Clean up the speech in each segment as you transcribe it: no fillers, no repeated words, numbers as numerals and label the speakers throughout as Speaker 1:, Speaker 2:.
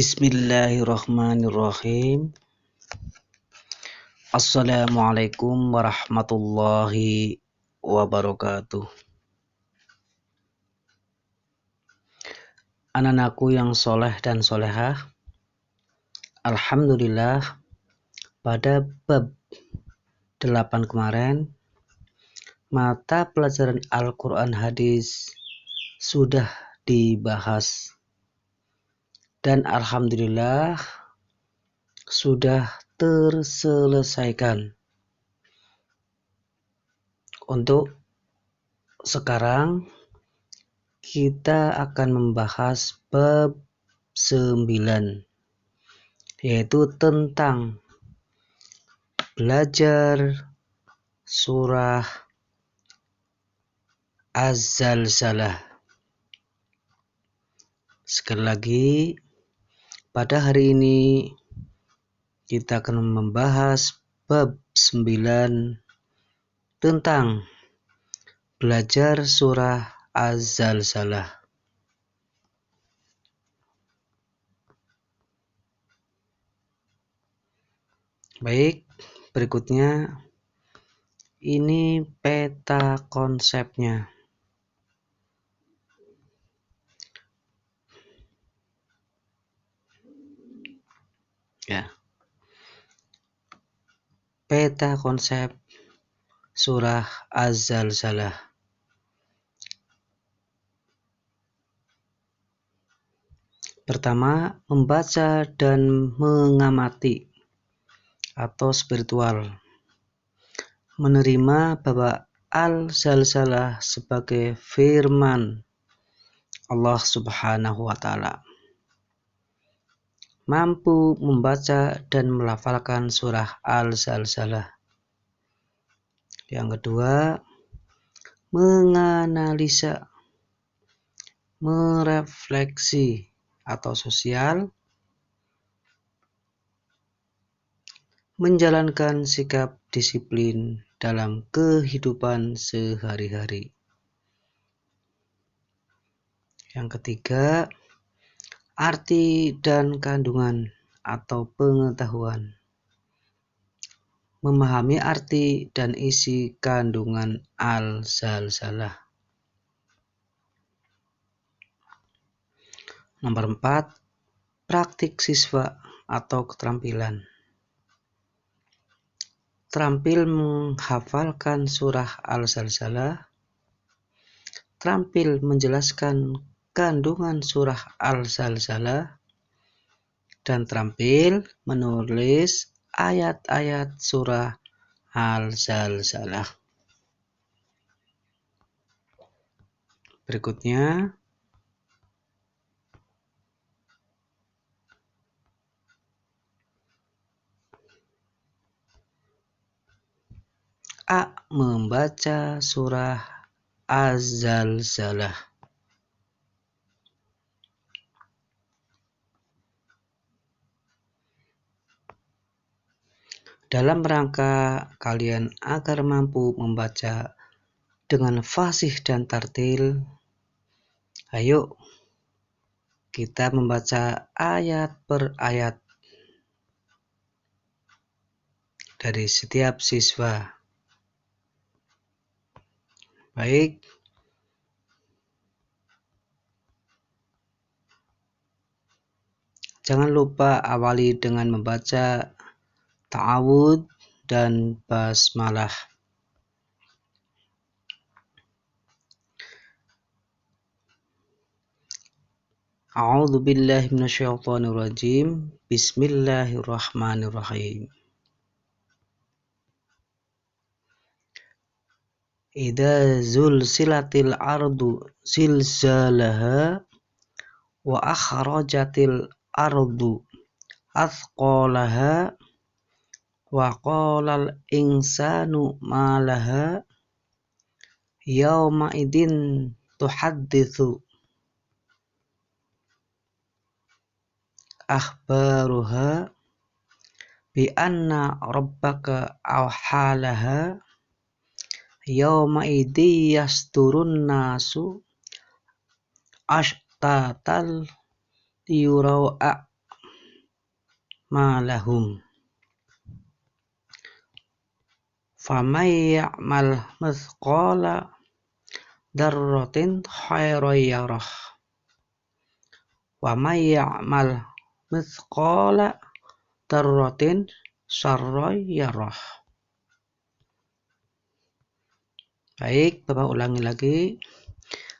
Speaker 1: Bismillahirrahmanirrahim. Assalamualaikum warahmatullahi wabarakatuh. Anak-anakku yang soleh dan solehah, alhamdulillah pada bab 8 kemarin mata pelajaran Al-Quran hadis sudah dibahas dan alhamdulillah sudah terselesaikan. Untuk sekarang kita akan membahas bab 9, yaitu tentang belajar surah Az-Zalzalah. Sekali lagi, pada hari ini kita akan membahas bab 9 tentang belajar surah Az-Zalzalah. Baik, berikutnya ini peta konsepnya. Ya. Peta konsep surah Az-Zalzalah. Pertama, membaca dan mengamati atau spiritual. Menerima bahwa Al-Zalzalah sebagai firman Allah Subhanahu wa Ta'ala. Mampu membaca dan melafalkan surah Al-Zalzalah. Yang kedua, menganalisa, merefleksi atau sosial, menjalankan sikap disiplin dalam kehidupan sehari-hari. Yang ketiga, arti dan kandungan atau pengetahuan. Memahami arti dan isi kandungan Al-Zalzalah. Nomor 4, praktik siswa atau keterampilan. Terampil menghafalkan surah Al-Zalzalah, terampil menjelaskan kandungan surah Al-Zalzalah, dan terampil menulis ayat-ayat surah Al-Zalzalah. Berikutnya, A. Membaca surah Az-Zalzalah. Dalam rangka kalian agar mampu membaca dengan fasih dan tartil, ayo kita membaca ayat per ayat dari setiap siswa. Baik, jangan lupa awali dengan membaca ta'awud dan basmalah. A'udzu billahi minasyaitonir rajim. Bismillahirrahmanirrahim. Idza zulzilatil ardu zilzalaha wa akhrajatil ardu athqalaha wa qalal insanu ma laha yauma idin tuhadditsu akhbaruha bi anna rabbaka awhalaha yauma idin yasturun nasu ashtatal yurau ma lahum. Faman ya'mal mithqala dzarratin khairan yarah. Wa may ya'mal mithqala dzarratin syarran yarah. Baik, Bapak ulangi lagi.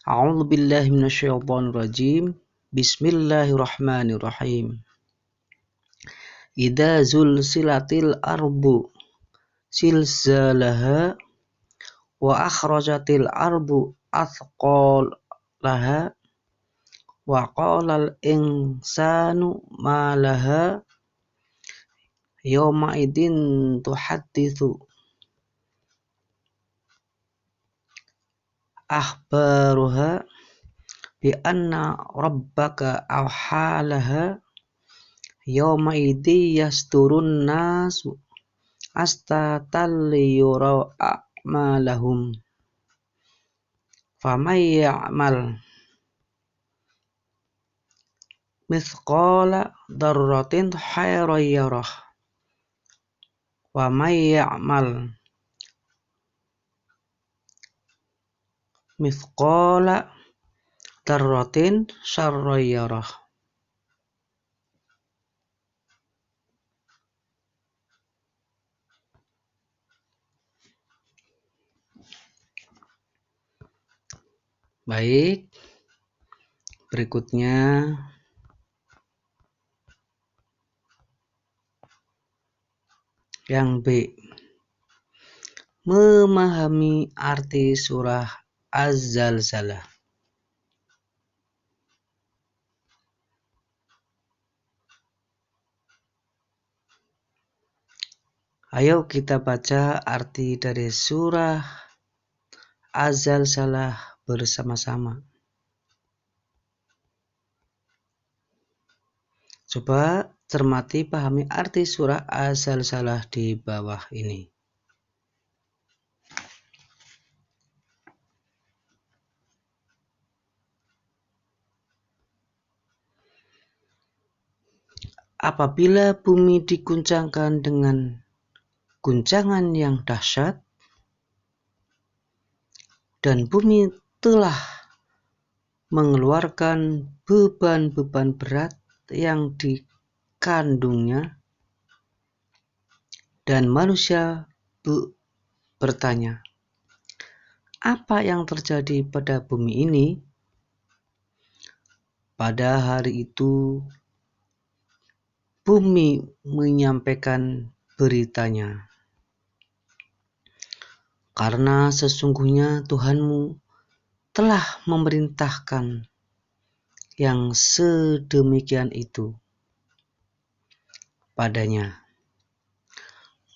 Speaker 1: A'udzubillahi minasyaitonirrajim. Bismillahirrahmanirrahim. Idza zulzilatil ardu zilzalaha wa akhrajatil ardu athqalaha wa qalal insanu ma laha yawma idin tuhadditsu akhbaruha bi anna rabbaka awhalaha yawma idin yasturun nasu astatal yura a'malahum. Faman ya'mal mithqala dzarratin khairan yarah. Wa may ya'mal mithqala dzarratin syarran yarah. Baik, berikutnya yang B. Memahami arti surah Az-Zalzalah. Ayo kita baca arti dari surah Az-Zalzalah bersama-sama. Coba cermati pahami arti surah Az-Zalzalah di bawah ini. Apabila bumi diguncangkan dengan guncangan yang dahsyat dan bumi telah mengeluarkan beban-beban berat yang dikandungnya, dan manusia bertanya, apa yang terjadi pada bumi ini? Pada hari itu bumi menyampaikan beritanya, karena sesungguhnya Tuhanmu telah memerintahkan yang sedemikian itu padanya.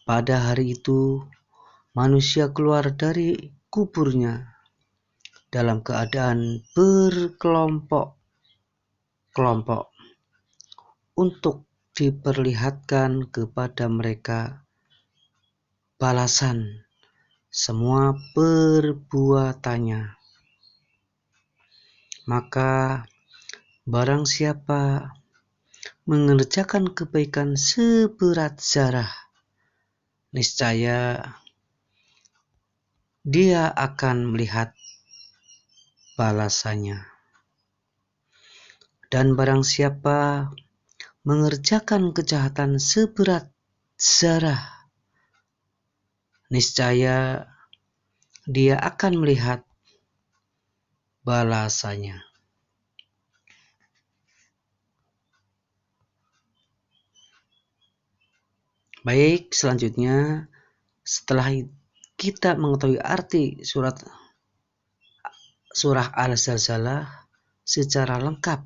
Speaker 1: Pada hari itu manusia keluar dari kuburnya dalam keadaan berkelompok-kelompok untuk diperlihatkan kepada mereka balasan semua perbuatannya. Maka barang siapa mengerjakan kebaikan seberat zarah, niscaya dia akan melihat balasannya. Dan barang siapa mengerjakan kejahatan seberat zarah, niscaya dia akan melihat balasannya. Baik, selanjutnya setelah kita mengetahui arti surah Al-Zalzalah secara lengkap,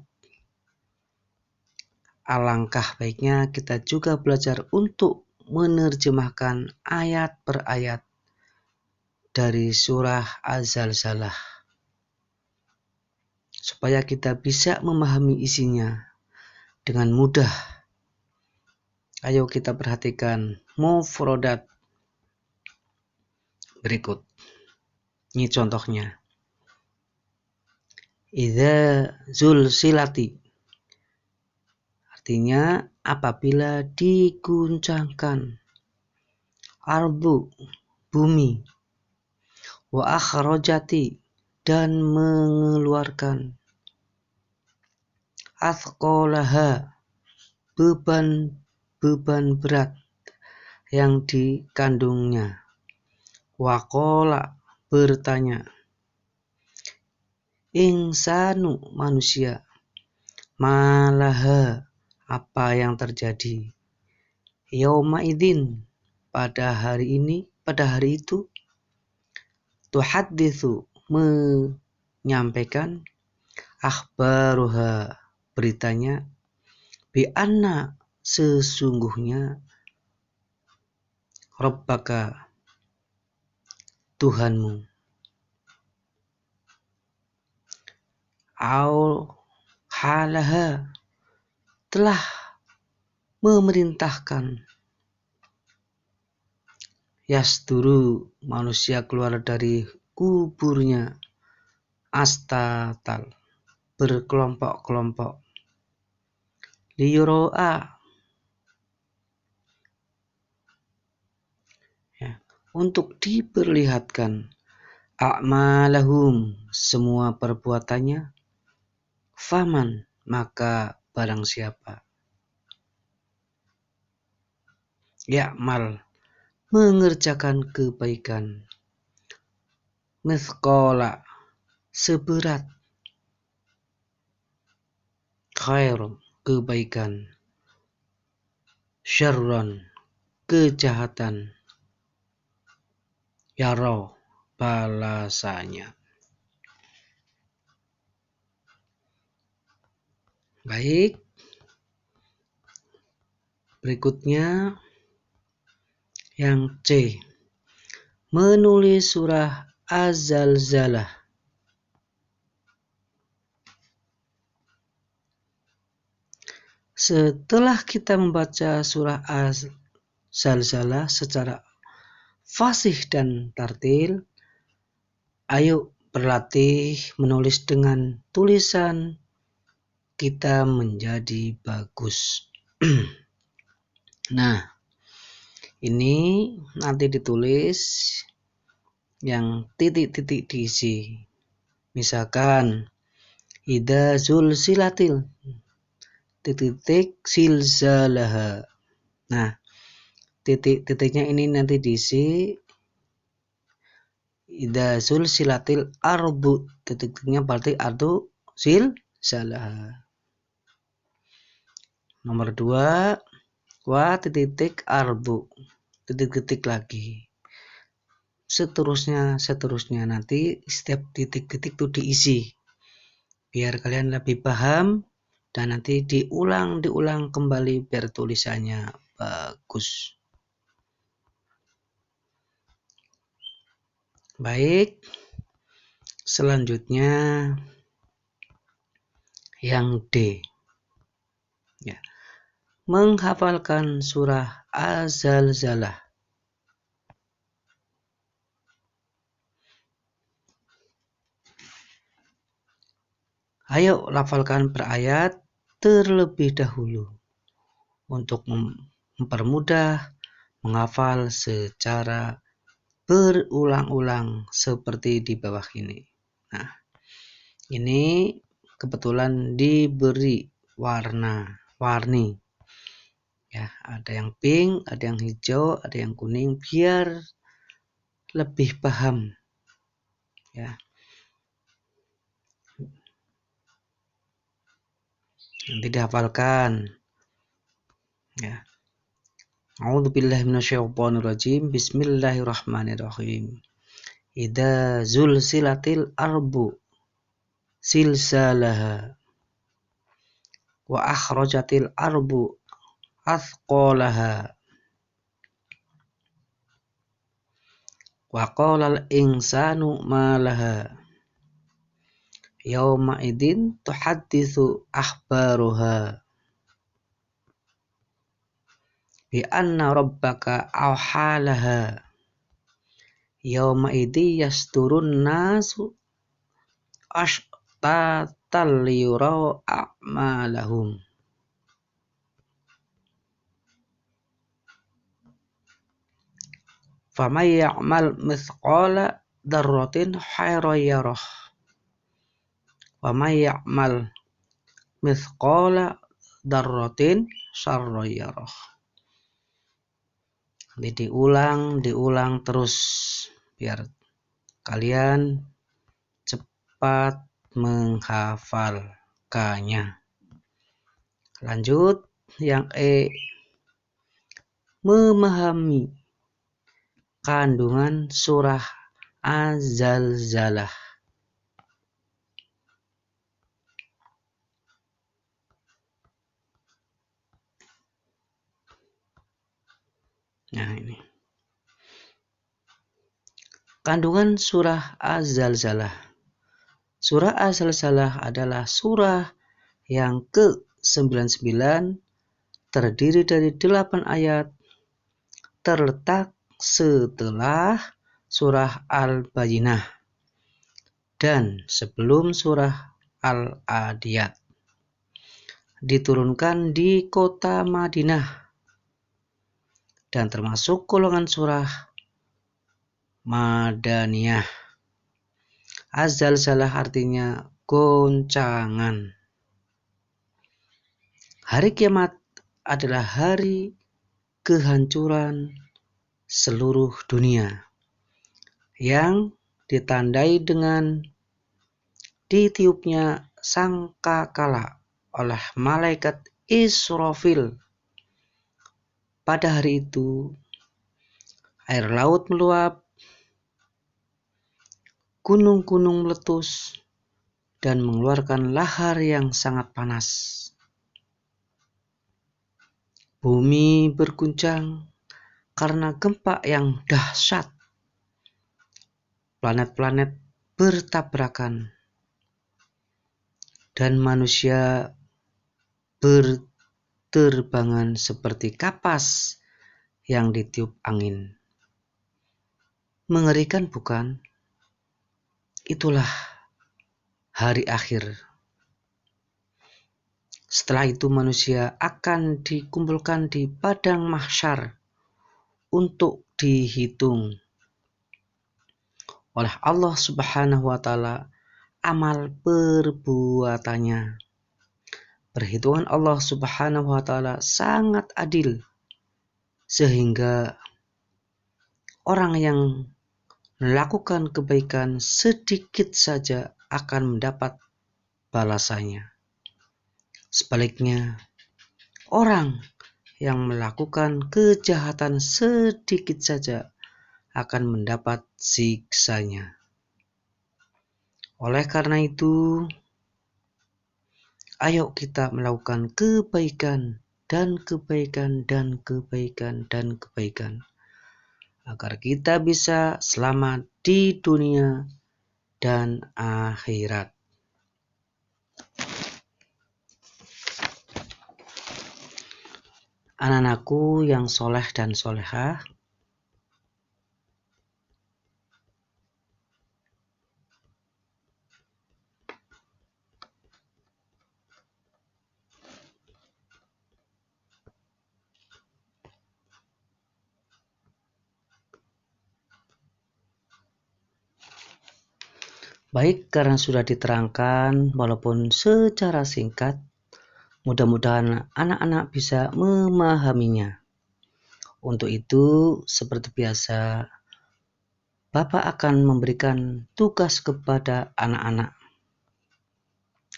Speaker 1: alangkah baiknya kita juga belajar untuk menerjemahkan ayat per ayat dari surah Az-Zalzalah supaya kita bisa memahami isinya dengan mudah. Ayo kita perhatikan mufradat berikut. Ini contohnya. Idza zulzilati. artinya apabila diguncangkan. Ardu, bumi. Wa akhrajati, dan mengeluarkan. Athqalaha, beban berat yang dikandungnya. Waqala, bertanya. Insanu, manusia. Malaha, apa yang terjadi. Yauma idzin, pada hari itu. Tuhaditsu, menyampaikan. Akhbaruha, beritanya. Bi anna, sesungguhnya. Rabbaka, Tuhanmu. Au halaha, telah memerintahkan. Yasduru, manusia keluar dari kuburnya. Astatal, berkelompok-kelompok. Liyuro'a, ya, untuk diperlihatkan. A'malahum, semua perbuatannya. Faman, maka barang siapa. Ya'mal, mengerjakan kebaikan. Mithqala, seberat. Khair, kebaikan. Syarron, kejahatan. Yaro, balasannya. Baik, berikutnya yang C. Menulis surah Az-Zalzalah. Setelah kita membaca surah Az-Zalzalah secara fasih dan tartil, ayo berlatih menulis dengan tulisan kita menjadi bagus. Nah, ini nanti ditulis yang titik-titik diisi. Misalkan idza zulzilatil titik silzalaha. Nah, titik-titiknya ini nanti diisi idza zulzilatil ardu. Titik-titiknya berarti ardu silzalaha. Nomor 2, wa titik ardu. Titik-titik lagi. Seterusnya nanti setiap titik-titik itu diisi. Biar kalian lebih paham dan nanti diulang kembali biar tulisannya bagus. Baik. Selanjutnya yang D. Ya. Menghafalkan surah Az-Zalzalah. Ayo lafalkan per ayat terlebih dahulu untuk mempermudah menghafal secara berulang-ulang seperti di bawah ini. Nah, ini kebetulan diberi warni. Ya, ada yang pink, ada yang hijau, ada yang kuning biar lebih paham. Ya. Nanti dihafalkan. Ya. A'udzubillahi minasyaitonirrajim. Bismillahirrahmanirrahim. Idza zulzilatil ardu silsalaha wa akhrajatil ardu athqalaha wa qalal insanu ma laha yauma idzin tuhadditsu akhbaruha bi anna rabbaka awhalaha yauma idzi yasturun nasu ashtatan liyurau a'malahum. Faman ya'mal mithqala dzarratin khairan yarah. Waman ya'mal mithqala dzarratin syarran yarah. Nanti diulang terus biar kalian cepat menghafalkannya. Lanjut yang memahami kandungan surah Az-Zalzalah. Nah, ini. Kandungan surah Az-Zalzalah. Surah Az-Zalzalah adalah surah yang ke-99, terdiri dari 8 ayat, terletak setelah surah Al-Bayyinah dan sebelum surah Al-Adiyat. Diturunkan di kota Madinah dan termasuk golongan surah Madaniyah. Az-Zalzalah artinya goncangan. Hari kiamat adalah hari kehancuran seluruh dunia yang ditandai dengan ditiupnya sangkakala oleh malaikat Israfil. Pada hari itu air laut meluap, gunung-gunung meletus dan mengeluarkan lahar yang sangat panas. Bumi berguncang karena gempa yang dahsyat. Planet-planet bertabrakan dan manusia berterbangan seperti kapas yang ditiup angin. Mengerikan bukan? Itulah hari akhir. Setelah itu manusia akan dikumpulkan di padang mahsyar untuk dihitung oleh Allah Subhanahu wa taala amal perbuatannya. Perhitungan Allah Subhanahu wa taala sangat adil sehingga orang yang melakukan kebaikan sedikit saja akan mendapat balasannya. Sebaliknya, orang yang melakukan kejahatan sedikit saja akan mendapat siksanya. Oleh karena itu, ayo kita melakukan kebaikan dan kebaikan dan kebaikan dan kebaikan agar kita bisa selamat di dunia dan akhirat. Anak-anakku yang soleh dan solehah, baik karena sudah diterangkan walaupun secara singkat, mudah-mudahan anak-anak bisa memahaminya. Untuk itu, seperti biasa, Bapak akan memberikan tugas kepada anak-anak.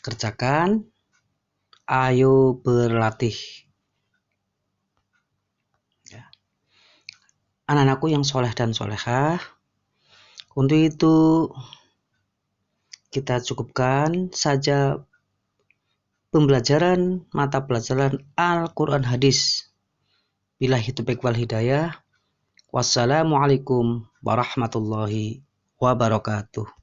Speaker 1: Kerjakan, ayo berlatih. Ya. Anak-anakku yang soleh dan solehah, untuk itu kita cukupkan saja pembelajaran mata pelajaran Al-Quran Hadis. Billahi taufiq wal hidayah. Wassalamualaikum warahmatullahi wabarakatuh.